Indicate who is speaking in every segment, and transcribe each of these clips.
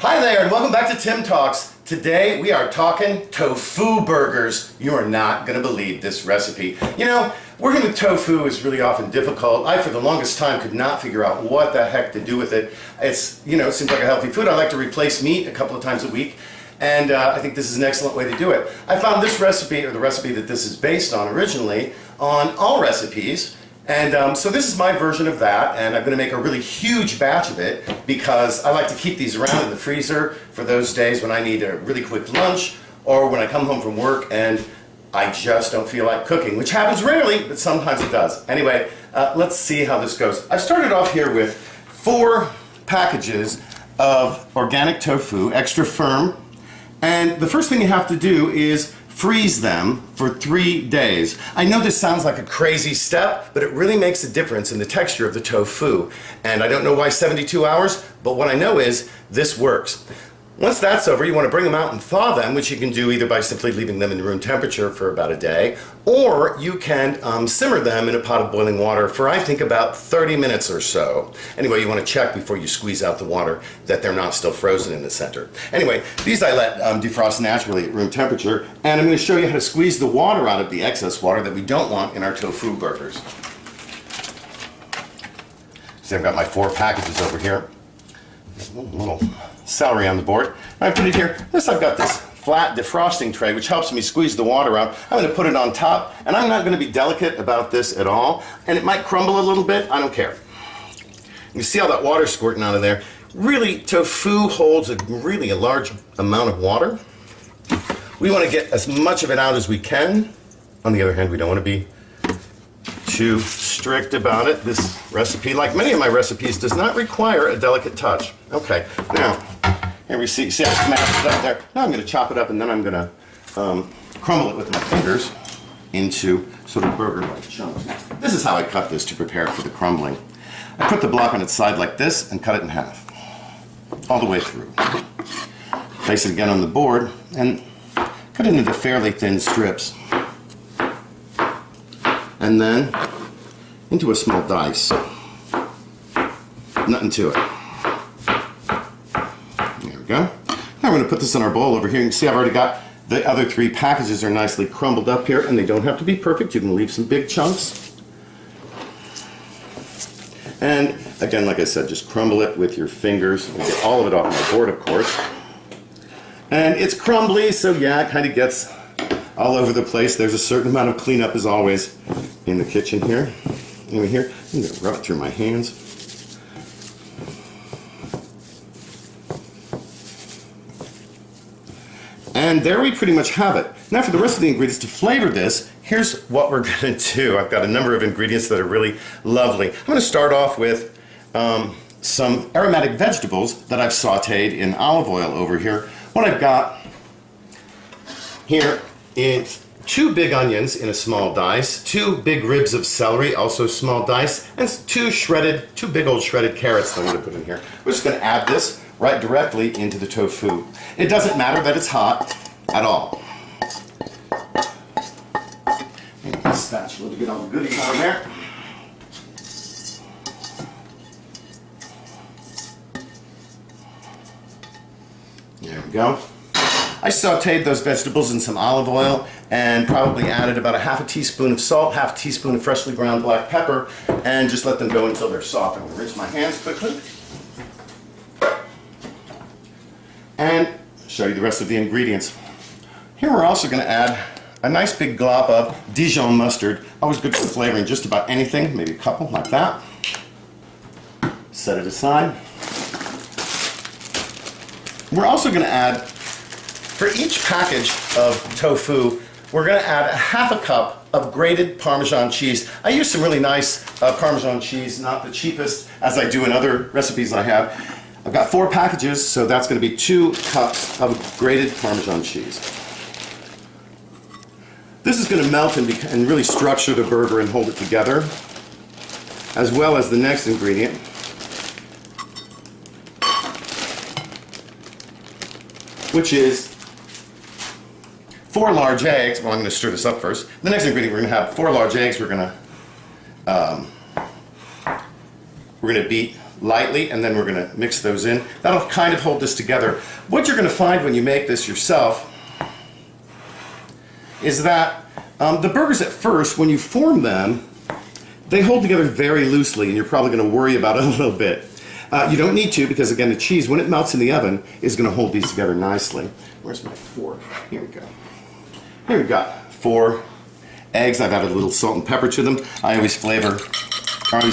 Speaker 1: Hi there, and welcome back to Tim Talks. Today we are talking tofu burgers. You are not going to believe this recipe. You know, working with tofu is really often difficult. I, for the longest time, could not figure out what the heck to do with it. It's, you know, it seems like a healthy food. I like to replace meat a couple of times a week, and I think this is an excellent way to do it. I found this recipe, or the recipe that this is based on originally, on All Recipes. And so this is my version of that, and I'm going to make a really huge batch of it because I like to keep these around in the freezer for those days when I need a really quick lunch or when I come home from work and I just don't feel like cooking, which happens rarely, but sometimes it does. Anyway, let's see how this goes. I started off here with 4 packages of organic tofu, extra firm, and the first thing you have to do is freeze them for 3 days. I know this sounds like a crazy step, but it really makes a difference in the texture of the tofu. And I don't know why 72 hours, but what I know is this works. Once that's over, you want to bring them out and thaw them, which you can do either by simply leaving them in room temperature for about a day, or you can simmer them in a pot of boiling water for, I think, about 30 minutes or so. Anyway, you want to check before you squeeze out the water that they're not still frozen in the center. Anyway, these I let defrost naturally at room temperature, and I'm going to show you how to squeeze the water out of the excess water that we don't want in our tofu burgers. See, I've got my 4 packages over here. A little celery on the board. I put it here. I've got this flat defrosting tray which helps me squeeze the water out. I'm going to put it on top, and I'm not going to be delicate about this at all, and it might crumble a little bit. I don't care. You see how that water's squirting out of there? Really, tofu holds a large amount of water. We want to get as much of it out as we can. On the other hand, we don't want to be too strict about it. This recipe, like many of my recipes, does not require a delicate touch. Okay, now, here we see I smashed it up there. Now I'm going to chop it up, and then I'm going to crumble it with my fingers into sort of burger-like chunks. This is how I cut this to prepare for the crumbling. I put the block on its side like this and cut it in half, all the way through. Place it again on the board and cut it into fairly thin strips. And then into a small dice. Nothing to it. There we go. Now we're going to put this in our bowl over here. You can see I've already got the other 3 packages are nicely crumbled up here, and they don't have to be perfect. You can leave some big chunks. And again, like I said, just crumble it with your fingers. And get all of it off my board, of course. And it's crumbly, so yeah, it kind of gets all over the place. There's a certain amount of cleanup, as always, in the kitchen here. Over here, I'm going to rub it through my hands. And there we pretty much have it. Now for the rest of the ingredients to flavor this, here's what we're going to do. I've got a number of ingredients that are really lovely. I'm going to start off with some aromatic vegetables that I've sauteed in olive oil over here. What I've got here is 2 big onions in a small dice, 2 big ribs of celery, also small dice, and 2 big old shredded carrots that I'm going to put in here. We're just going to add this right directly into the tofu. It doesn't matter that it's hot at all. Maybe a spatula to get all the goodies out of there. There we go. I sauteed those vegetables in some olive oil and probably added about a half a teaspoon of salt, half a teaspoon of freshly ground black pepper, and just let them go until they're soft. I'm going to rinse my hands quickly and show you the rest of the ingredients. Here we're also going to add a nice big glop of Dijon mustard. Always good for flavoring just about anything, maybe a couple like that. Set it aside. We're also going to add, for each package of tofu, we're going to add a half a cup of grated Parmesan cheese. I use some really nice Parmesan cheese, not the cheapest, as I do in other recipes I have. I've got 4 packages, so that's going to be 2 cups of grated Parmesan cheese. This is going to melt and really structure the burger and hold it together, as well as the next ingredient, which is 4 large eggs. Well, I'm going to stir this up first. The next ingredient, we're going to have 4 large eggs. We're going to beat lightly, and then we're going to mix those in. That'll kind of hold this together. What you're going to find when you make this yourself is that the burgers at first, when you form them, they hold together very loosely, and you're probably going to worry about it a little bit. You don't need to, because again, the cheese, when it melts in the oven, is going to hold these together nicely. Where's my fork? Here we go. Here we've got 4 eggs. I've added a little salt and pepper to them. I always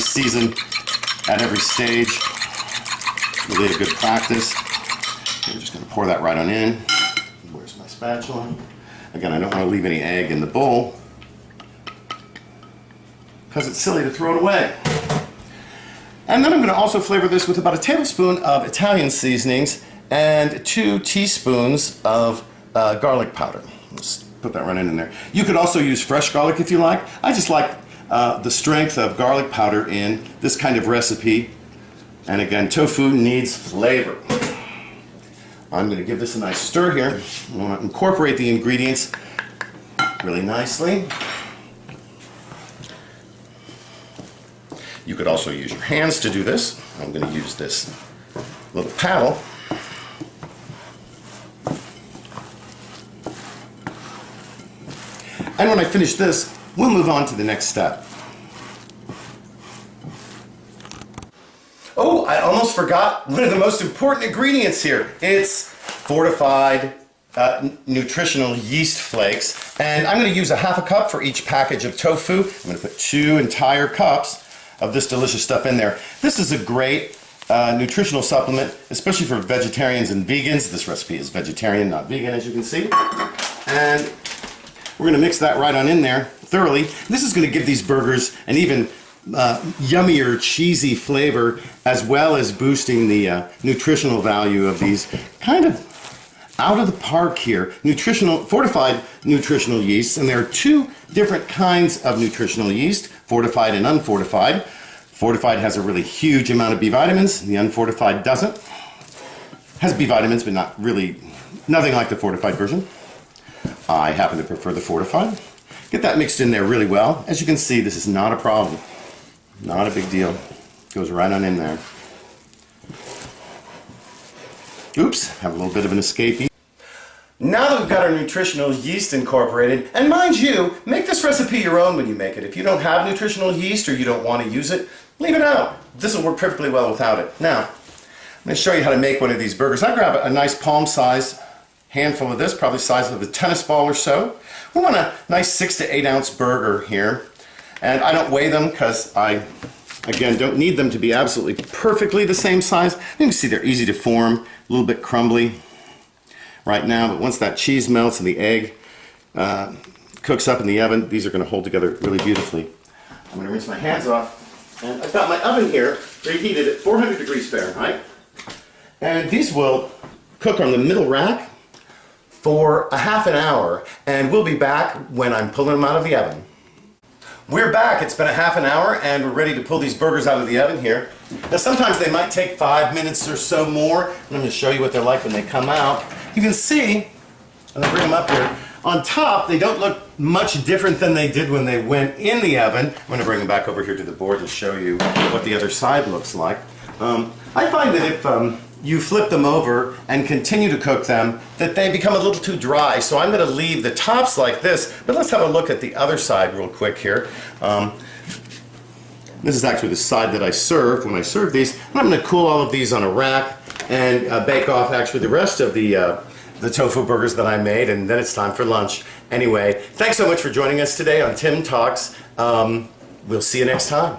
Speaker 1: season at every stage. Really a good practice. I'm just going to pour that right on in. Where's my spatula? Again, I don't want to leave any egg in the bowl because it's silly to throw it away. And then I'm going to also flavor this with about a tablespoon of Italian seasonings and 2 teaspoons of garlic powder. Let's put that right in there. You could also use fresh garlic if you like. I just like the strength of garlic powder in this kind of recipe. And again, tofu needs flavor. I'm going to give this a nice stir here. I want to incorporate the ingredients really nicely. You could also use your hands to do this. I'm going to use this little paddle. And when I finish this, we'll move on to the next step. Oh, I almost forgot one of the most important ingredients here. It's fortified nutritional yeast flakes. And I'm going to use a half a cup for each package of tofu. I'm going to put 2 entire cups of this delicious stuff in there. This is a great nutritional supplement, especially for vegetarians and vegans. This recipe is vegetarian, not vegan, as you can see. And we're going to mix that right on in there thoroughly. This is going to give these burgers an even yummier, cheesy flavor, as well as boosting the nutritional value of these kind of out of the park here. Fortified nutritional yeasts, and there are 2 different kinds of nutritional yeast, fortified and unfortified. Fortified has a really huge amount of B vitamins, the unfortified doesn't. Has B vitamins, but nothing like the fortified version. I happen to prefer the fortified. Get that mixed in there really well. As you can see, this is not a problem. Not a big deal. Goes right on in there. Oops, have a little bit of an escapee. Now that we've got our nutritional yeast incorporated, and mind you, make this recipe your own when you make it. If you don't have nutritional yeast or you don't want to use it, leave it out. This will work perfectly well without it. Now, I'm going to show you how to make one of these burgers. I grab a nice palm-sized handful of this, probably the size of a tennis ball or so. We want a nice 6 to 8 ounce burger here. And I don't weigh them because I, again, don't need them to be absolutely perfectly the same size. You can see they're easy to form, a little bit crumbly right now, but once that cheese melts and the egg cooks up in the oven, these are going to hold together really beautifully. I'm going to rinse my hands off, and I've got my oven here preheated at 400 degrees Fahrenheit, and these will cook on the middle rack for a half an hour, and we'll be back when I'm pulling them out of the oven. We're back. It's been a half an hour and we're ready to pull these burgers out of the oven here. Now sometimes they might take 5 minutes or so more. I'm going to show you what they're like when they come out. You can see, and I bring them up here, on top they don't look much different than they did when they went in the oven. I'm going to bring them back over here to the board and show you what the other side looks like. I find that if you flip them over and continue to cook them, that they become a little too dry. So I'm going to leave the tops like this, but let's have a look at the other side real quick here. This is actually the side that I served when I served these. And I'm going to cool all of these on a rack and bake off actually the rest of the tofu burgers that I made, and then it's time for lunch. Anyway, thanks so much for joining us today on Tim Talks. We'll see you next time.